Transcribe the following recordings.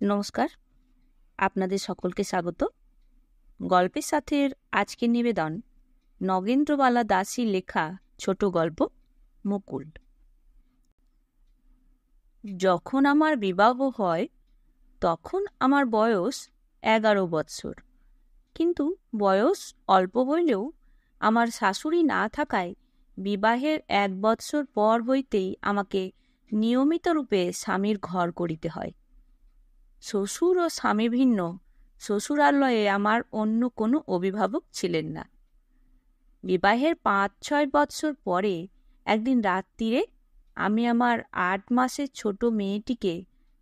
নমস্কার, আপনাদের সকলকে স্বাগত। গল্পের সাথের আজকের নিবেদন নগেন্দ্রবালা দাসীর লেখা ছোট গল্প মুকুল। যখন আমার বিবাহ হয় তখন আমার বয়স 11 বৎসর। কিন্তু বয়স অল্প হইলেও আমার শাশুড়ি না থাকায় বিবাহের 1 বৎসর পর হইতেই আমাকে নিয়মিত রূপে স্বামীর ঘর করিতে হয়। শ্বশুর ও স্বামী ভিন্ন শ্বশুরালয়ে আমার অন্য কোনো অভিভাবক ছিলেন না। বিবাহের 5-6 বৎসর পরে একদিন রাত্রিরে আমি আমার 8 মাসের ছোট মেয়েটিকে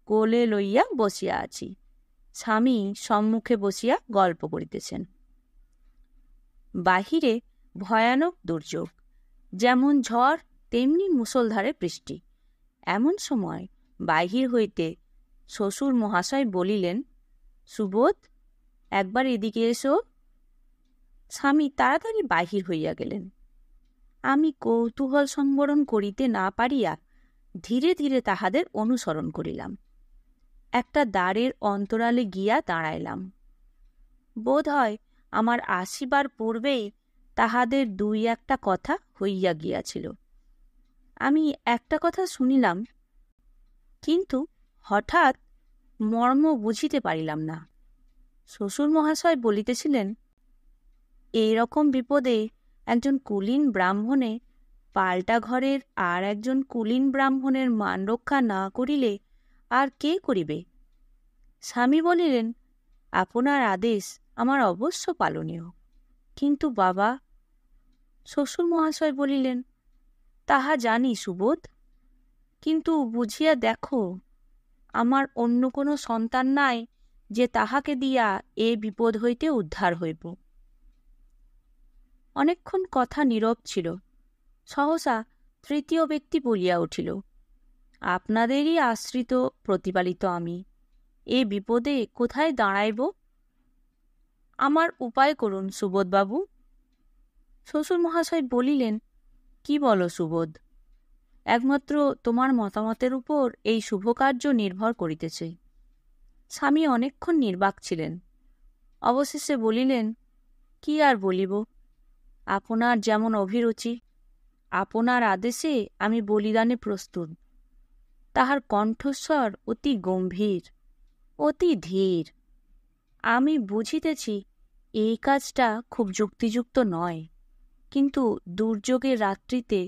কোলে লইয়া বসিয়া আছি। স্বামী সম্মুখে বসিয়া গল্প করিতেছেন। বাহিরে ভয়ানক দুর্যোগ, যেমন ঝড় তেমনি মুষলধারে বৃষ্টি। এমন সময় বাহির হইতে শ্বশুর মহাশয় বলিলেন, সুবোধ, একবার এদিকে এসো। স্বামী তাড়াতাড়ি বাহির হইয়া গেলেন। আমি কৌতূহল সংবরণ করিতে না পারিয়া ধীরে ধীরে তাহাদের অনুসরণ করিলাম। একটা দ্বারের অন্তরালে গিয়া দাঁড়াইলাম। বোধ হয় আমার আসিবার পূর্বেই তাহাদের 2-1টা কথা হইয়া গিয়াছিল। আমি একটা কথা শুনিলাম, কিন্তু হঠাৎ মর্ম বুঝিতে পারিলাম না। শ্বশুর মহাশয় বলিতেছিলেন, এইরকম বিপদে একজন কুলীন ব্রাহ্মণে পাল্টা ঘরের আর একজন কুলীন ব্রাহ্মণের মান রক্ষা না করিলে আর কে করিবে? স্বামী বলিলেন, আপনার আদেশ আমার অবশ্য পালনীয়। কিন্তু বাবা। শ্বশুর মহাশয় বলিলেন, তাহা জানি সুবোধ, কিন্তু বুঝিয়া দেখো, আমার অন্য কোনো সন্তান নাই যে তাহাকে দিয়া এ বিপদ হইতে উদ্ধার হইব। অনেকক্ষণ কথা নীরব ছিল। সহসা তৃতীয় ব্যক্তি বলিয়া উঠিল, আপনাদেরই আশ্রিত প্রতিপালিত আমি এ বিপদে কোথায় দাঁড়াইব? আমার উপায় করুন সুবোধবাবু। শ্বশুর মহাশয় বলিলেন, কি বলো সুবোধ? একমাত্র তোমার মতামতের উপর এই শুভকার্য নির্ভর করিতেছে। স্বামী অনেকক্ষণ নির্বাক ছিলেন। অবশেষে বলিলেন, কি আর বলিব, আপনার যেমন অভিরুচি, আপনার আদেশে আমি বলিদানে প্রস্তুত। তাহার কণ্ঠস্বর অতি গম্ভীর, অতি ধীর। আমি বুঝিতেছি এই কাজটা খুব যুক্তিযুক্ত নয়, কিন্তু দুর্যোগের রাত্রিতে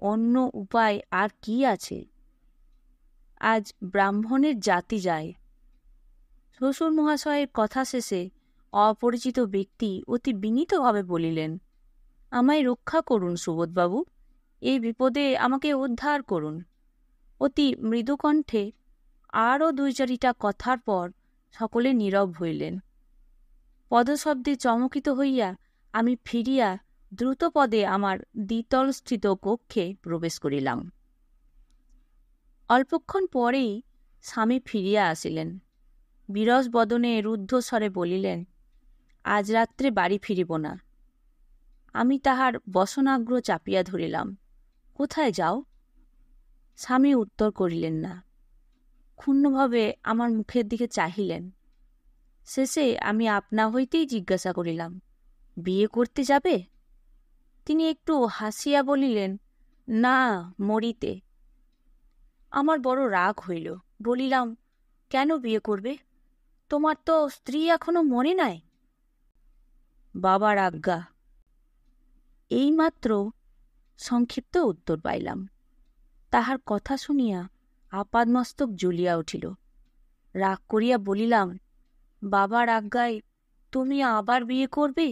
অন্য উপায় আর কি আছে? আজ ব্রাহ্মণের জাতি যায়। শ্বশুর মহাশয়ের কথা শেষে অপরিচিত ব্যক্তি অতি বিনীতভাবে বলিলেন, আমায় রক্ষা করুন সুবোধবাবু, এই বিপদে আমাকে উদ্ধার করুন। অতি মৃদুকণ্ঠে আরও 2-4টা কথার পর সকলে নীরব হইলেন। পদশব্দে চমকিত হইয়া আমি ফিরিয়া দ্রুতপদে আমার দ্বিতলস্থিত কক্ষে প্রবেশ করিলাম। অল্পক্ষণ পরেই স্বামী ফিরিয়া আসিলেন। বিরস বদনে রুদ্ধস্বরে বলিলেন, আজ রাত্রে বাড়ি ফিরিব না। আমি তাহার বসনাগ্র চাপিয়া ধরিলাম। কোথায় যাও? স্বামী উত্তর করিলেন না। ক্ষুণ্ণভাবে আমার মুখের দিকে চাহিলেন। শেষে আমি আপনা হইতেই জিজ্ঞাসা করিলাম, বিয়ে করতে যাবে? তিনি একটু হাসিয়া বলিলেন, না, মরিতে। আমার বড় রাগ হইল। বলিলাম, কেন বিয়ে করবে? তোমার তো স্ত্রী এখনো মরে নাই। বাবার আজ্ঞা, এইমাত্র সংক্ষিপ্ত উত্তর পাইলাম। তাহার কথা শুনিয়া আপাদমস্তক জ্বলিয়া উঠিল। রাগ করিয়া বলিলাম, বাবার আজ্ঞায় তুমি আবার বিয়ে করবে?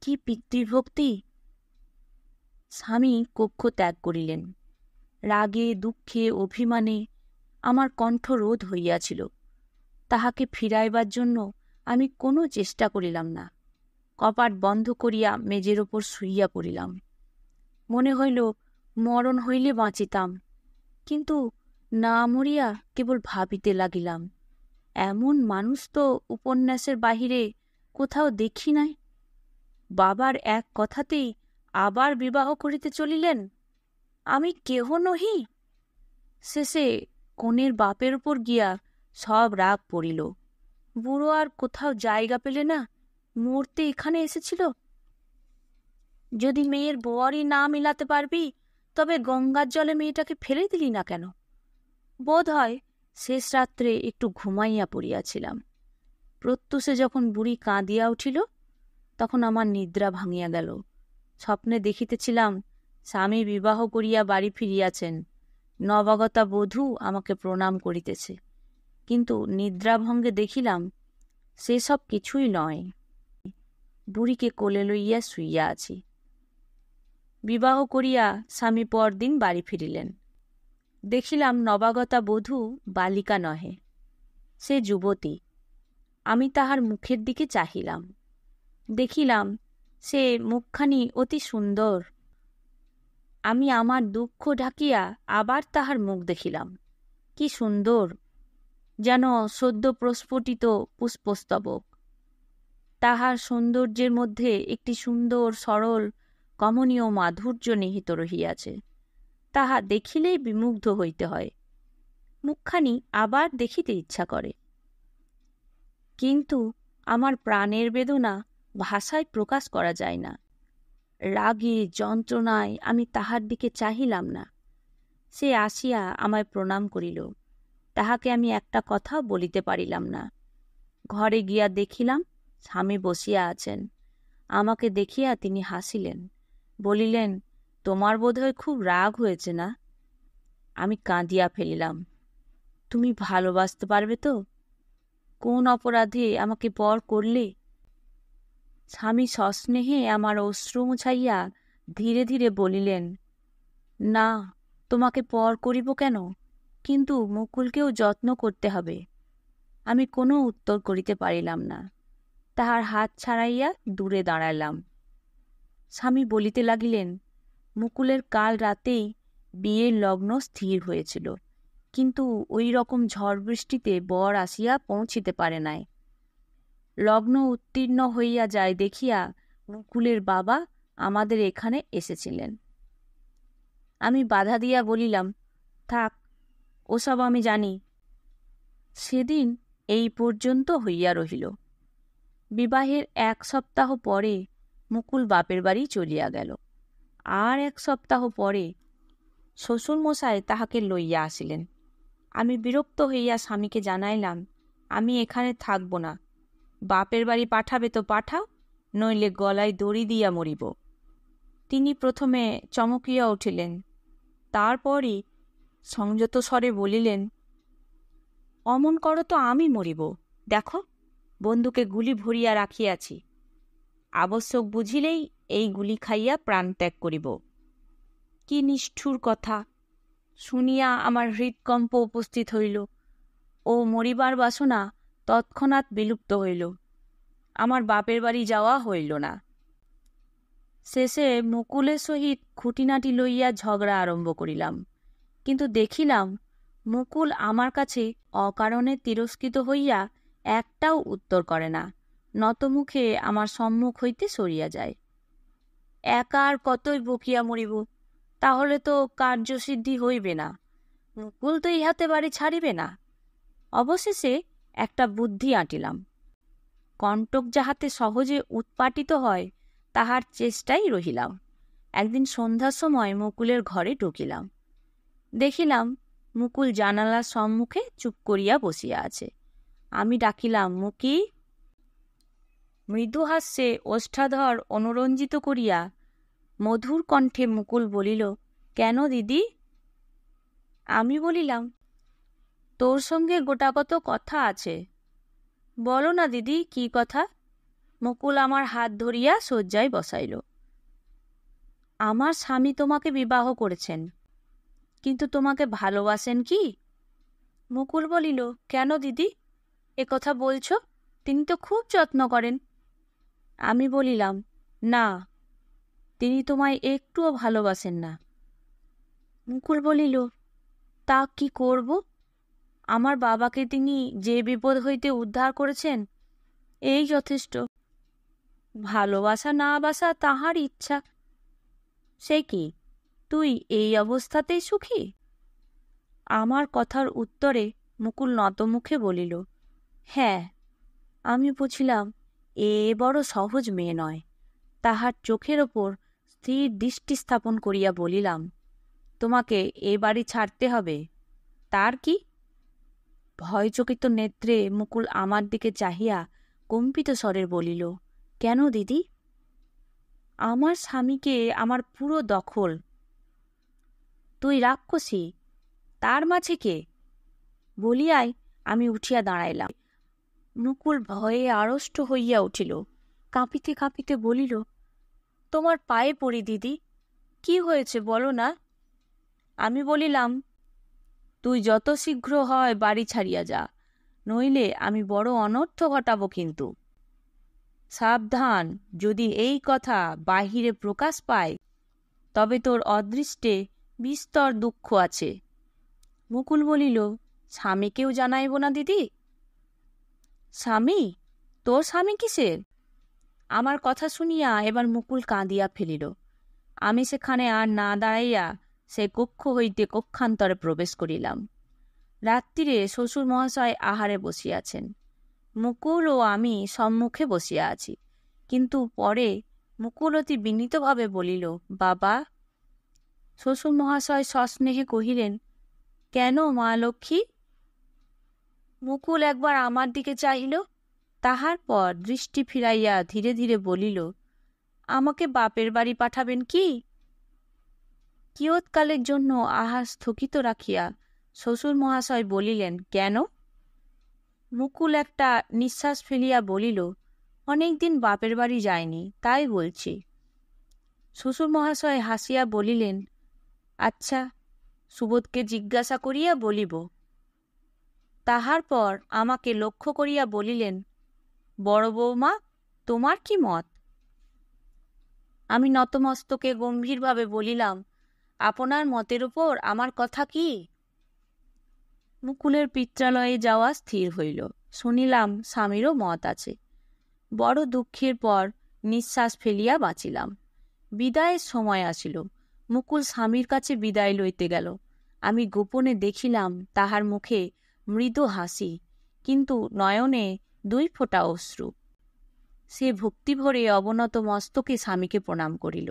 কি পিতৃভক্তি! স্বামী কক্ষ ত্যাগ করিলেন। রাগে দুঃখে অভিমানে আমার কণ্ঠ রোধ হইয়াছিল। তাহাকে ফিরাইবার জন্য আমি কোনো চেষ্টা করিলাম না। কপাট বন্ধ করিয়া মেজের ওপর শুইয়া পড়িলাম। মনে হইল মরণ হইলে বাঁচিতাম, কিন্তু না মরিয়া কেবল ভাবিতে লাগিলাম, এমন মানুষ তো উপন্যাসের বাহিরে কোথাও দেখি নাই। বাবার এক কথাতেই আবার বিবাহ করিতে চলিলেন। আমি কেহ নহি। শেষে কনের বাপের উপর গিয়া সব রাগ পড়িল। বুড়ো আর কোথাও জায়গা পেলে না, মরতে এখানে এসেছিল। যদি মেয়ের বরই না মিলাতে পারবি, তবে গঙ্গার জলে মেয়েটাকে ফেলে দিলি না কেন? বোধ হয় শেষ রাত্রে একটু ঘুমাইয়া পড়িয়াছিলাম। প্রত্যুষে যখন বুড়ি কাঁদিয়া উঠিল, তখন আমার নিদ্রা ভাঙিয়া গেল। স্বপ্নে দেখিতেছিলাম স্বামী বিবাহ করিয়া বাড়ি ফিরিয়াছেন, নবাগতা বধূ আমাকে প্রণাম করিতেছে। কিন্তু নিদ্রাভঙ্গে দেখিলাম সেসব কিছুই নয়, বুড়িকে কোলে লইয়া শুইয়া আছি। বিবাহ করিয়া স্বামী পরদিন বাড়ি ফিরিলেন। দেখিলাম নবাগতা বধূ বালিকা নহে, সে যুবতী। আমি তাহার মুখের দিকে চাহিলাম। দেখিলাম সে মুখখানি অতি সুন্দর। আমি আমার দুঃখ ঢাকিয়া আবার তাহার মুখ দেখিলাম। কি সুন্দর, যেন সদ্য প্রস্ফুটিত পুষ্পস্তবক। তাহার সৌন্দর্যের মধ্যে একটি সুন্দর সরল কমনীয় মাধুর্য নিহিত রহিয়াছে। তাহা দেখিলেই বিমুগ্ধ হইতে হয়। মুখখানি আবার দেখিতে ইচ্ছা করে। কিন্তু আমার প্রাণের বেদনা ভাষায় প্রকাশ করা যায় না। রাগে যন্ত্রণায় আমি তাহার দিকে চাহিলাম না। সে আসিয়া আমায় প্রণাম করিল। তাহাকে আমি একটা কথাও বলিতে পারিলাম না। ঘরে গিয়া দেখিলাম স্বামী বসিয়া আছেন। আমাকে দেখিয়া তিনি হাসিলেন, বলিলেন, তোমার বোধহয় খুব রাগ হয়েছে না? আমি কাঁদিয়া ফেলিলাম। তুমি ভালোবাসতে পারবে তো? কোন অপরাধে আমাকে পর করলে? স্বামী সস্নেহে আমার অশ্রু মুছাইয়া ধীরে ধীরে বলিলেন, না, তোমাকে পর করিব কেন? কিন্তু মুকুলকেও যত্ন করতে হবে। আমি কোনো উত্তর করিতে পারিলাম না। তাহার হাত ছাড়াইয়া দূরে দাঁড়াইলাম। স্বামী বলিতে লাগিলেন, মুকুলের কাল রাতেই বিয়ের লগ্ন স্থির হয়েছিল, কিন্তু ওই রকম ঝড় বৃষ্টিতে বর আসিয়া পৌঁছিতে পারে নাই। লগ্ন উত্তীর্ণ হইয়া যায় দেখিয়া মুকুলের বাবা আমাদের এখানে এসেছিলেন। আমি বাধা দিয়া বলিলাম, থাক, ওসব আমি জানি। সেদিন এই পর্যন্ত হইয়া রহিল। বিবাহের 1 সপ্তাহ পরে মুকুল বাপের বাড়ি চলিয়া গেল। আর 1 সপ্তাহ পরে শ্বশুরমশায় তাহাকে লইয়া আসিলেন। আমি বিরক্ত হইয়া স্বামীকে জানাইলাম, আমি এখানে থাকব না। বাপের বাড়ি পাঠাবে তো পাঠাও, নইলে গলায় দড়ি দিয়া মরিব। তিনি প্রথমে চমকিয়া উঠিলেন, তারপরই সংযত স্বরে বলিলেন, অমন করো তো আমি মরিব। দেখো, বন্দুকে গুলি ভরিয়া রাখিয়াছি। আবশ্যক বুঝিলেই এই গুলি খাইয়া প্রাণ ত্যাগ করিব। কি নিষ্ঠুর কথা! শুনিয়া আমার হৃৎকম্প উপস্থিত হইল ও মরিবার বাসনা তৎক্ষণাৎ বিলুপ্ত হইল। আমার বাপের বাড়ি যাওয়া হইল না। শেষে মুকুলের সহিত খুঁটিনাটি লইয়া ঝগড়া আরম্ভ করিলাম। কিন্তু দেখিলাম মুকুল আমার কাছে অকারণে তিরস্কৃত হইয়া একটাও উত্তর করে না, নতমুখে আমার সম্মুখ হইতে সরিয়া যায়। একা আর কতই বকিয়া মরিব, তাহলে তো কার্যসিদ্ধি হইবে না। মুকুল তো ইহাতে বাড়ি ছাড়িবে না। অবশেষে একটা বুদ্ধি আঁটিলাম। কণ্টক যাহাতে সহজে উৎপাটিত হয় তাহার চেষ্টাই রহিলাম। একদিন সন্ধ্যার সময় মুকুলের ঘরে ঢুকিলাম। দেখিলাম মুকুল জানালার সম্মুখে চুপ করিয়া বসিয়া আছে। আমি ডাকিলাম, মুকি। মৃদু হাস্যে ওষ্ঠাধর অনুরঞ্জিত করিয়া মধুর কণ্ঠে মুকুল বলিল, কেন দিদি? আমি বলিলাম, তোর সঙ্গে গোটাকত কথা আছে। বলো না দিদি, কি কথা? মুকুল আমার হাত ধরিয়া শয্যায় বসাইল। আমার স্বামী তোমাকে বিবাহ করেছেন, কিন্তু তোমাকে ভালোবাসেন কি? মুকুল বলিল, কেন দিদি এ কথা বলছ? তিনি তো খুব যত্ন করেন। আমি বলিলাম, না, তিনি তোমায় একটুও ভালোবাসেন না। মুকুল বলিল, তা কি করব? আমার বাবাকে তিনি যে বিপদ হইতে উদ্ধার করেছেন, এই যথেষ্ট। ভালোবাসা না বাসা তাহার ইচ্ছা। সে কি, তুই এই অবস্থাতেই সুখী? আমার কথার উত্তরে মুকুল নতমুখে বলিল, হ্যাঁ। আমি বুঝিলাম এ বড় সহজ মেয়ে নয়। তাহার চোখের ওপর স্থির দৃষ্টি স্থাপন করিয়া বলিলাম, তোমাকে এ বাড়ি ছাড়তে হবে। তার কি? ভয়চকিত নেত্রে মুকুল আমার দিকে চাহিয়া কম্পিত স্বরে বলিল, কেন দিদি? আমার স্বামীকে আমার পুরো দখল। তুই রাক্ষসী, তার মাঝে কে? বলিয়াই আমি উঠিয়া দাঁড়াইলাম। মুকুল ভয়ে আড়ষ্ট হইয়া উঠিল, কাঁপিতে কাঁপিতে বলিল, তোমার পায়ে পড়ি দিদি, কি হয়েছে বলো না। আমি বলিলাম, তুই যত শীঘ্র হয় বাড়ি ছাড়িয়া যা, নইলে আমি বড় অনর্থ ঘটাব কিন্তু। সাবধান, যদি এই কথা বাহিরে প্রকাশ পায় তবে তোর অদৃষ্টে বিস্তর দুঃখ আছে। মুকুল বলিল, স্বামীকেও জানাইব না দিদি? স্বামী? তোর স্বামী কিসের? আমার কথা শুনিয়া এবার মুকুল কাঁদিয়া ফেলিল। আমি সেখানে আর না দাঁড়াইয়া সে কক্ষ হইতে কক্ষান্তরে প্রবেশ করিলাম। রাত্রিরে শ্বশুর মহাশয় আহারে বসিয়াছেন। মুকুল ও আমি সম্মুখে বসিয়া আছি। কিন্তু পরে মুকুল অতি বিনীতভাবে বলিল, বাবা। শ্বশুর মহাশয় সস্নেহে কহিলেন, কেন মা লক্ষ্মী? মুকুল একবার আমার দিকে চাহিল, তাহার পর দৃষ্টি ফিরাইয়া ধীরে ধীরে বলিল, আমাকে বাপের বাড়ি পাঠাবেন কি? কিয়ৎকালের জন্য আহার স্থগিত রাখিয়া শ্বশুর মহাশয় বলিলেন, কেন? মুকুল একটা নিঃশ্বাস ফেলিয়া বলিল, অনেকদিন বাপের বাড়ি যায়নি, তাই বলছি। শ্বশুর মহাশয় হাসিয়া বলিলেন, আচ্ছা, সুবোধকে জিজ্ঞাসা করিয়া বলিব। তাহার পর আমাকে লক্ষ্য করিয়া বলিলেন, বড় বৌমা, তোমার কি মত? আমি নতমস্তকে গম্ভীরভাবে বলিলাম, আপনার মতের উপর আমার কথা কি? মুকুলের পিত্রালয়ে যাওয়া স্থির হইল। শুনিলাম স্বামীরও মত আছে। বড় দুঃখের পর নিঃশ্বাস ফেলিয়া বাঁচিলাম। বিদায়ের সময় আসিল। মুকুল স্বামীর কাছে বিদায় লইতে গেল। আমি গোপনে দেখিলাম তাহার মুখে মৃদু হাসি, কিন্তু নয়নে 2 ফোঁটা অশ্রু। সে ভক্তিভরে অবনত মস্তকে স্বামীকে প্রণাম করিল।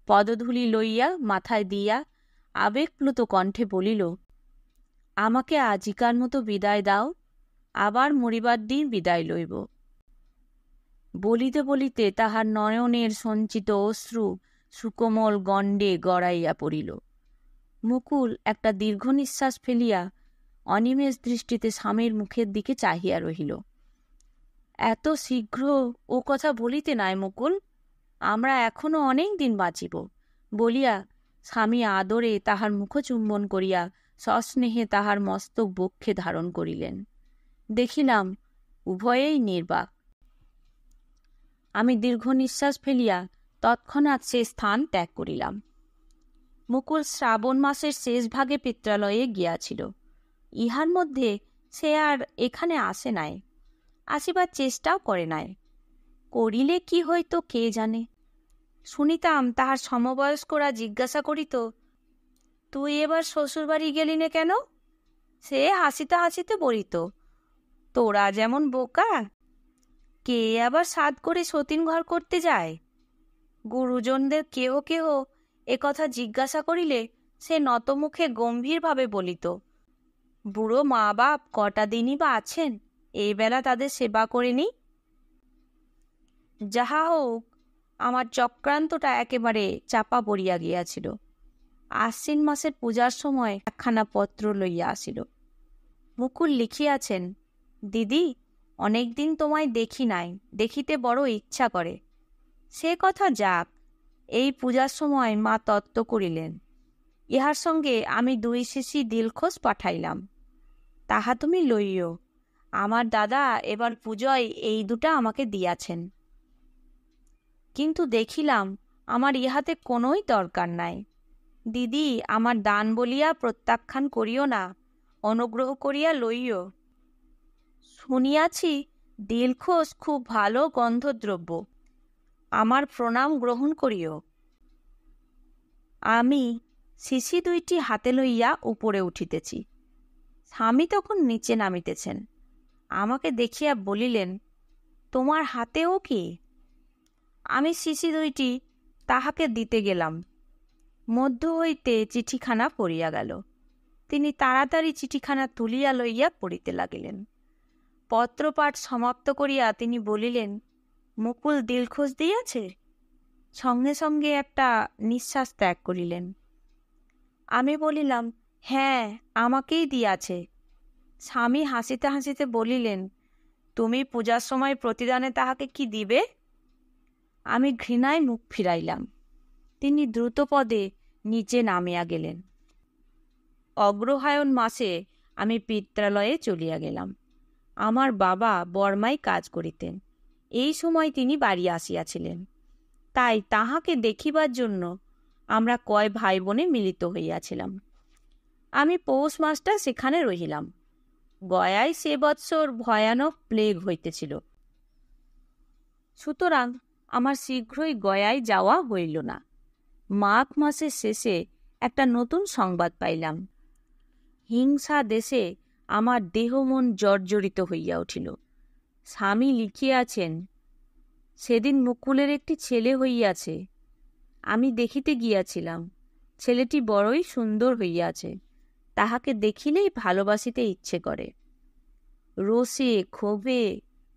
পদধূলি লইয়া মাথায় দিয়া আবেগপ্লুত কণ্ঠে বলিল, আমাকে আজিকার মতো বিদায় দাও, আবার মরিবার দিন বিদায় লইব। বলিতে বলিতে তাহার নয়নের সঞ্চিত অশ্রু সুকোমল গণ্ডে গড়াইয়া পড়িল। মুকুল একটা দীর্ঘ নিঃশ্বাস ফেলিয়া অনিমেষ দৃষ্টিতে স্বামীর মুখের দিকে চাহিয়া রহিল। এত শীঘ্র ও কথা বলিতে নাই মুকুল, আমরা এখনো অনেক দিন বাঁচিব, বলিয়া স্বামী আদরে তাহার মুখচুম্বন করিয়া সস্নেহে তাহার মস্তক বক্ষে ধারণ করিলেন। দেখিলাম উভয়েই নির্বাক। আমি দীর্ঘ নিঃশ্বাস ফেলিয়া তৎক্ষণাৎ সে স্থান ত্যাগ করিলাম। মুকুল শ্রাবণ মাসের শেষ ভাগে পিত্রালয়ে গিয়াছিল। ইহার মধ্যে সে আর এখানে আসে নাই, আসিবার চেষ্টাও করে নাই। করিলে কি হইতো কে জানে। শুনিতাম তাহার সমবয়স্করা জিজ্ঞাসা করিত, তুই এবার শ্বশুরবাড়ি গেলি নে কেন? সে হাসিতে হাসিতে বলিত, তোরা যেমন বোকা, কে আবার সাধ করে সতীন ঘর করতে যায়। গুরুজনদের কেহ কেহ একথা জিজ্ঞাসা করিলে সে নতমুখে গম্ভীরভাবে বলিত, বুড়ো মা বাপ কটা দিনই বা আছেন, এই বেলা তাদের সেবা করে নি। যাহা হোক, আমার চক্রান্তটা একেবারে চাপা পড়িয়া গিয়াছিল। আশ্বিন মাসের পূজার সময় একখানা পত্র লইয়া আসিল। মুকুল লিখিয়াছেন, দিদি, অনেকদিন তোমায় দেখি নাই, দেখিতে বড় ইচ্ছা করে। সে কথা যাক, এই পূজার সময় মা তত্ত্ব করিলেন। ইহার সঙ্গে আমি 2 শিশি দিলখোশ পাঠাইলাম, তাহা তুমি লইও। আমার দাদা এবার পূজয় এই 2টা আমাকে দিয়াছেন। কিন্তু দেখিলাম আমার ইহাতে কোনোই দরকার নাই। দিদি, আমার দান বলিয়া প্রত্যাখ্যান করিও না, অনুগ্রহ করিয়া লইও। শুনিয়াছি দিলখোশ খুব ভালো গন্ধদ্রব্য, আমার প্রণাম গ্রহণ করিও। আমি শিশি 2টি হাতে লইয়া উপরে উঠিতেছি। স্বামী তখন নিচে নামিতেছেন। আমাকে দেখিয়া বলিলেন, তোমার হাতেও কি? আমি শিশি দুইটি তাহাকে দিতে গেলাম। মধ্য হইতে চিঠিখানা পড়িয়া গেল। তিনি তাড়াতাড়ি চিঠিখানা তুলিয়া লইয়া পড়িতে লাগিলেন। পত্রপাঠ সমাপ্ত করিয়া তিনি বলিলেন, মুকুল দিলখোঁজ দিয়াছে? সঙ্গে সঙ্গে একটা নিঃশ্বাস ত্যাগ করিলেন। আমি বলিলাম, হ্যাঁ, আমাকেই দিয়াছে। স্বামী হাসিতে হাসিতে বলিলেন, তুমি পূজার সময় প্রতিদানে তাহাকে কি দিবে? আমি ঘৃণায় মুখ ফিরাইলাম। তিনি দ্রুতপদে নিচে নামিয়া গেলেন। অগ্রহায়ণ মাসে আমি পিত্রালয়ে চলিয়া গেলাম। আমার বাবা বর্মায় কাজ করিতেন। এই সময় তিনি বাড়ি আসিয়াছিলেন। তাই তাহাকে দেখিবার জন্য আমরা কয় ভাই বোনে মিলিত হইয়াছিলাম। আমি পৌষ মাসটা সেখানে রহিলাম। গয়ায় সে বৎসর ভয়ানক প্লেগ হইতেছিল। সুতরাং আমার শীঘ্রই গয়ায় যাওয়া হইল না। মাঘ মাসের শেষে একটা নতুন সংবাদ পাইলাম। হিংসা দেশে আমার দেহ মন জর্জরিত হইয়া উঠিল। স্বামী লিখিয়াছেন, সেদিন মুকুলের একটি ছেলে হইয়াছে। আমি দেখিতে গিয়াছিলাম। ছেলেটি বড়ই সুন্দর হইয়াছে। তাহাকে দেখিলেই ভালোবাসিতে ইচ্ছে করে। রোষে ক্ষোভে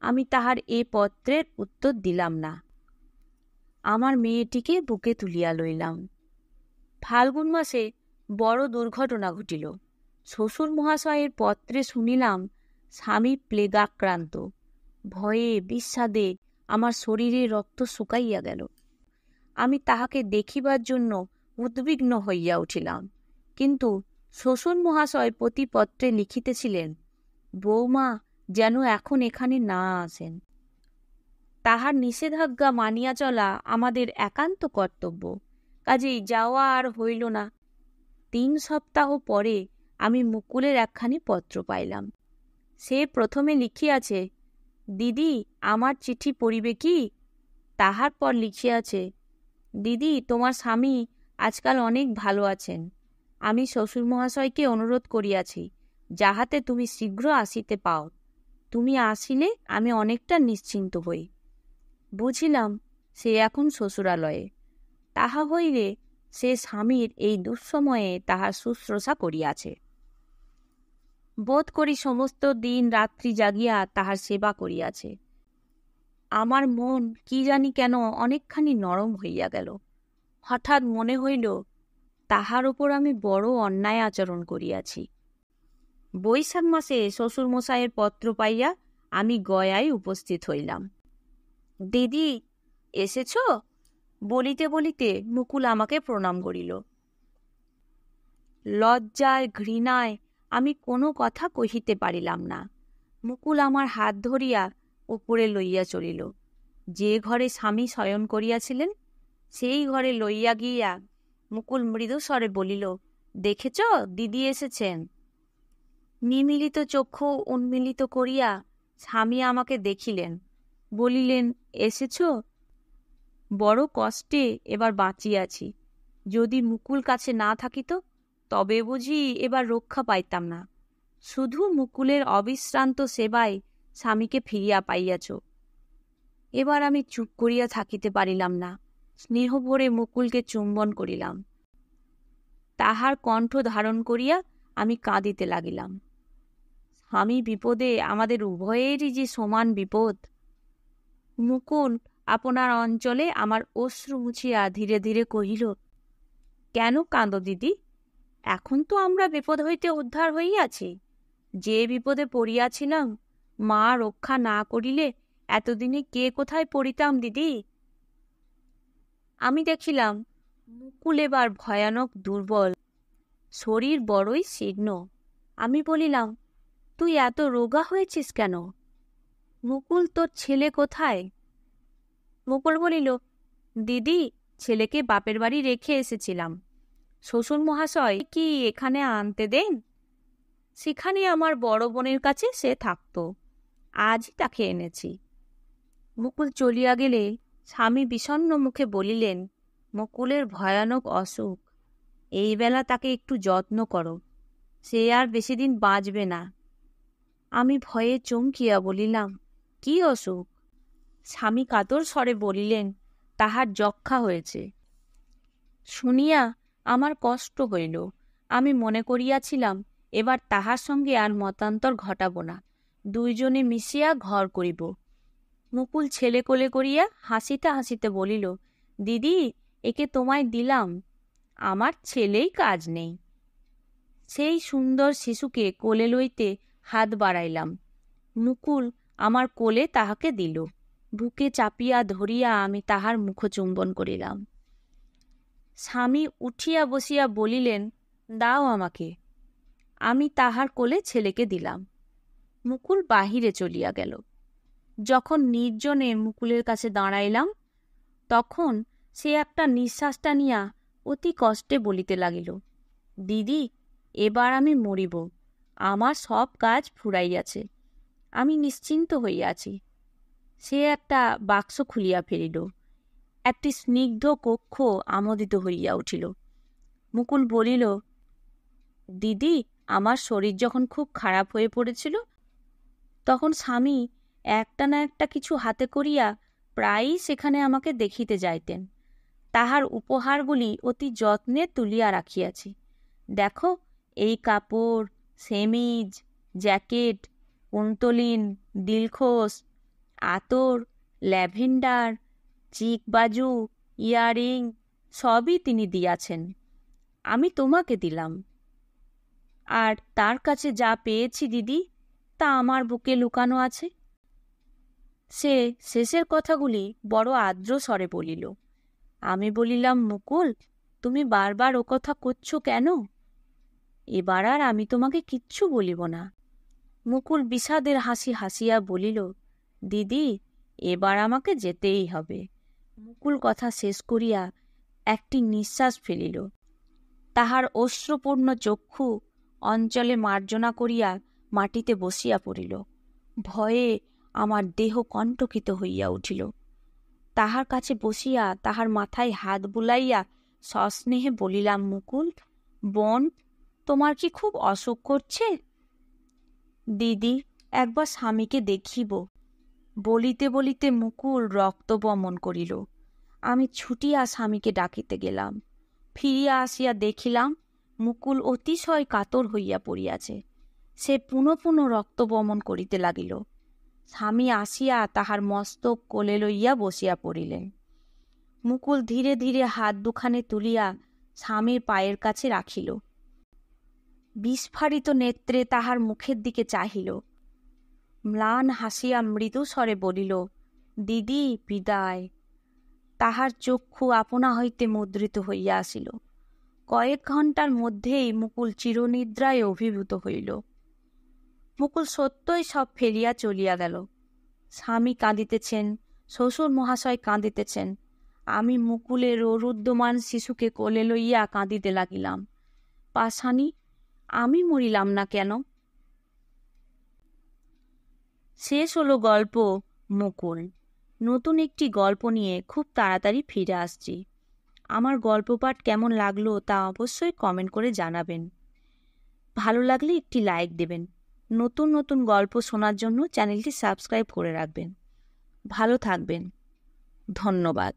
আমি তাহার এ পত্রের উত্তর দিলাম না। আমার মেয়েটিকে বুকে তুলিয়া লইলাম। ফাল্গুন মাসে বড় দুর্ঘটনা ঘটিল। শ্বশুর মহাশয়ের পত্রে শুনিলাম স্বামী প্লেগাক্রান্ত। ভয়ে বিষাদে আমার শরীরে রক্ত শুকাইয়া গেল। আমি তাহাকে দেখিবার জন্য উদ্বিগ্ন হইয়া উঠিলাম। কিন্তু শ্বশুর মহাশয় প্রতি পত্রে লিখিতেছিলেন, বৌমা যেন এখন এখানে না আসেন। তাহার নিষেধাজ্ঞা মানিয়া চলা আমাদের একান্ত কর্তব্য। কাজেই যাওয়া আর হইল না। 3 সপ্তাহ পরে আমি মুকুলের একখানি পত্র পাইলাম। সে প্রথমে লিখিয়াছে, দিদি আমার চিঠি পড়িবে কি? তাহার পর লিখিয়াছে, দিদি তোমার স্বামী আজকাল অনেক ভালো আছেন। আমি শ্বশুরমহাশয়কে অনুরোধ করিয়াছি যাহাতে তুমি শীঘ্র আসিতে পাও। তুমি আসিলে আমি অনেকটা নিশ্চিন্ত হই। বুঝিলাম সে এখন শ্বশুরালয়ে। তাহা হইলে সে স্বামীর এই দুঃসময়ে তাহার শুশ্রূষা করিয়াছে। বোধ করি সমস্ত দিন রাত্রি জাগিয়া তাহার সেবা করিয়াছে। আমার মন কি জানি কেন অনেকখানি নরম হইয়া গেল। হঠাৎ মনে হইল তাহার উপর আমি বড় অন্যায় আচরণ করিয়াছি। বৈশাখ মাসে শ্বশুরমশাইয়ের পত্র পাইয়া আমি গয়ায় উপস্থিত হইলাম। দিদি এসেছ? বলিতে বলিতে মুকুল আমাকে প্রণাম করিল। লজ্জায় ঘৃণায় আমি কোনো কথা কহিতে পারিলাম না। মুকুল আমার হাত ধরিয়া উপরে লইয়া চলিল। যে ঘরে স্বামী শয়ন করিয়াছিলেন সেই ঘরে লইয়া গিয়া মুকুল মৃদু স্বরে বলিল, দেখেছ দিদি এসেছেন। নিমিলিত চক্ষু উন্মিলিত করিয়া স্বামী আমাকে দেখিলেন, বলিলেন, এসেছ? বড় কষ্টে এবার বাঁচিয়াছি। যদি মুকুল কাছে না থাকিত তবে বুঝি এবার রক্ষা পাইতাম না। শুধু মুকুলের অবিশ্রান্ত সেবায় স্বামীকে ফিরিয়া পাইয়াছ। এবার আমি চুপ করিয়া থাকিতে পারিলাম না। স্নেহ ভরে মুকুলকে চুম্বন করিলাম। তাহার কণ্ঠ ধারণ করিয়া আমি কাঁদিতে লাগিলাম। স্বামী বিপদে আমাদের উভয়েরই যে সমান বিপদ। মুকুল আপনার অঞ্চলে আমার অশ্রু মুছিয়া ধীরে ধীরে কহিল, কেন কাঁদো দিদি? এখন তো আমরা বিপদ হইতে উদ্ধার হইয়াছি। যে বিপদে পড়িয়াছিলাম মা রক্ষা না করিলে এতদিনে কে কোথায় পড়িতাম দিদি। আমি দেখিলাম মুকুল এবার ভয়ানক দুর্বল, শরীর বড়ই শীর্ণ। আমি বলিলাম, তুই এত রোগা হয়েছিস কেন? মুকুল, তোর ছেলে কোথায়? মুকুল বলিল, দিদি ছেলেকে বাপের বাড়ি রেখে এসেছিলাম। শ্বশুর মহাশয় কি এখানে আনতে দেন? সেখানে আমার বড় বোনের কাছে সে থাকত। আজই তাকে এনেছি। মুকুল চলিয়া গেলে স্বামী বিষণ্ণ মুখে বলিলেন, মুকুলের ভয়ানক অসুখ, এই বেলা তাকে একটু যত্ন করো। সে আর বেশি দিন বাঁচবে না। আমি ভয়ে চমকিয়া বলিলাম, কি অসুখ? স্বামী কাতর স্বরে বলিলেন, তাহার যক্ষা হয়েছে। শুনিয়া আমার কষ্ট হইল। আমি মনে করিয়াছিলাম এবার তাহার সঙ্গে আর মতান্তর ঘটাব না, দুইজনে মিশিয়া ঘর করিব। মুকুল ছেলে কোলে করিয়া হাসিতে হাসিতে বলিল, দিদি, একে তোমায় দিলাম, আমার ছেলেই কাজ নেই। সেই সুন্দর শিশুকে কোলে লইতে হাত বাড়াইলাম। মুকুল আমার কোলে তাহাকে দিল। বুকে চাপিয়া ধরিয়া আমি তাহার মুখচুম্বন করিলাম। স্বামী উঠিয়া বসিয়া বলিলেন, দাও আমাকে। আমি তাহার কোলে ছেলেকে দিলাম। মুকুল বাহিরে চলিয়া গেল। যখন নির্জনে মুকুলের কাছে দাঁড়াইলাম, তখন সে একটা নিঃশ্বাস টানিয়া অতি কষ্টে বলিতে লাগিল, দিদি, এবার আমি মরিব। আমার সব কাজ ফুরাইয়াছে, আমি নিশ্চিন্ত হইয়াছি। সে একটা বাক্স খুলিয়া ফেলিল। একটি স্নিগ্ধ কক্ষ আমোদিত হইয়া উঠিল। মুকুল বলিল, দিদি, আমার শরীর যখন খুব খারাপ হয়ে পড়েছিল, তখন স্বামী একটা না একটা কিছু হাতে করিয়া প্রায়ই সেখানে আমাকে দেখিতে যাইতেন। তাহার উপহারগুলি অতি যত্নে তুলিয়া রাখিয়াছি। দেখো, এই কাপড়, সেমিজ, জ্যাকেট, কুন্তলিন, দিলখোস, আতর, ল্যাভেন্ডার, চিকবাজু, ইয়ারিং সবই তিনি দিয়াছেন। আমি তোমাকে দিলাম। আর তার কাছে যা পেয়েছি দিদি, তা আমার বুকে লুকানো আছে। সে শেষের কথাগুলি বড় আর্দ্র স্বরে বলিল। আমি বলিলাম, মুকুল, তুমি বারবার ও কথা করছো কেন? এবার আর আমি তোমাকে কিচ্ছু বলিব না। মুকুল বিষাদের হাসি হাসিয়া বলিল, দিদি, এবার আমাকে যেতেই হবে। মুকুল কথা শেষ করিয়া একটি নিঃশ্বাস ফেলিল। তাহার অশ্রুপূর্ণ চক্ষু অঞ্চলে মার্জনা করিয়া মাটিতে বসিয়া পড়িল। ভয়ে আমার দেহ কণ্টকিত হইয়া উঠিল। তাহার কাছে বসিয়া তাহার মাথায় হাত বুলাইয়া সস্নেহে বলিলাম, মুকুল বোন, তোমার কি খুব অসুখ করছে? দিদি, একবার স্বামীকে দেখিব। বলিতে বলিতে মুকুল রক্তবমন করিল। আমি ছুটিয়া স্বামীকে ডাকিতে গেলাম। ফিরিয়া আসিয়া দেখিলাম মুকুল অতিশয় কাতর হইয়া পড়িয়াছে। সে পুনঃ পুনঃ রক্তবমন করিতে লাগিল। স্বামী আসিয়া তাহার মস্তক কোলে লইয়া বসিয়া পড়িলেন। মুকুল ধীরে ধীরে হাত দুখানে তুলিয়া স্বামীর পায়ের কাছে রাখিল। বিস্ফারিত নেত্রে তাহার মুখের দিকে চাহিল। ম্লান হাসিয়া মৃদু স্বরে বলিল, দিদি, বিদায়। তাহার চক্ষু আপনা হইতে মুদ্রিত হইয়া আসিল। কয়েক ঘণ্টার মধ্যেই মুকুল চিরনিদ্রায় অভিভূত হইল। মুকুল সত্যই সব ফেলিয়া চলিয়া গেল। স্বামী কাঁদিতেছেন, শ্বশুর মহাশয় কাঁদিতেছেন। আমি মুকুলের রুদ্ধমান শিশুকে কোলে লইয়া কাঁদিতে লাগিলাম। পাষাণী, আমি মরিলাম না কেন? শেষ হলো গল্প মুকুল। নতুন একটি গল্প নিয়ে খুব তাড়াতাড়ি ফিরে আসছি। আমার গল্প পাঠ কেমন লাগলো তা অবশ্যই কমেন্ট করে জানাবেন। ভালো লাগলে একটি লাইক দেবেন। নতুন নতুন গল্প শোনার জন্য চ্যানেলটি সাবস্ক্রাইব করে রাখবেন। ভালো থাকবেন। ধন্যবাদ।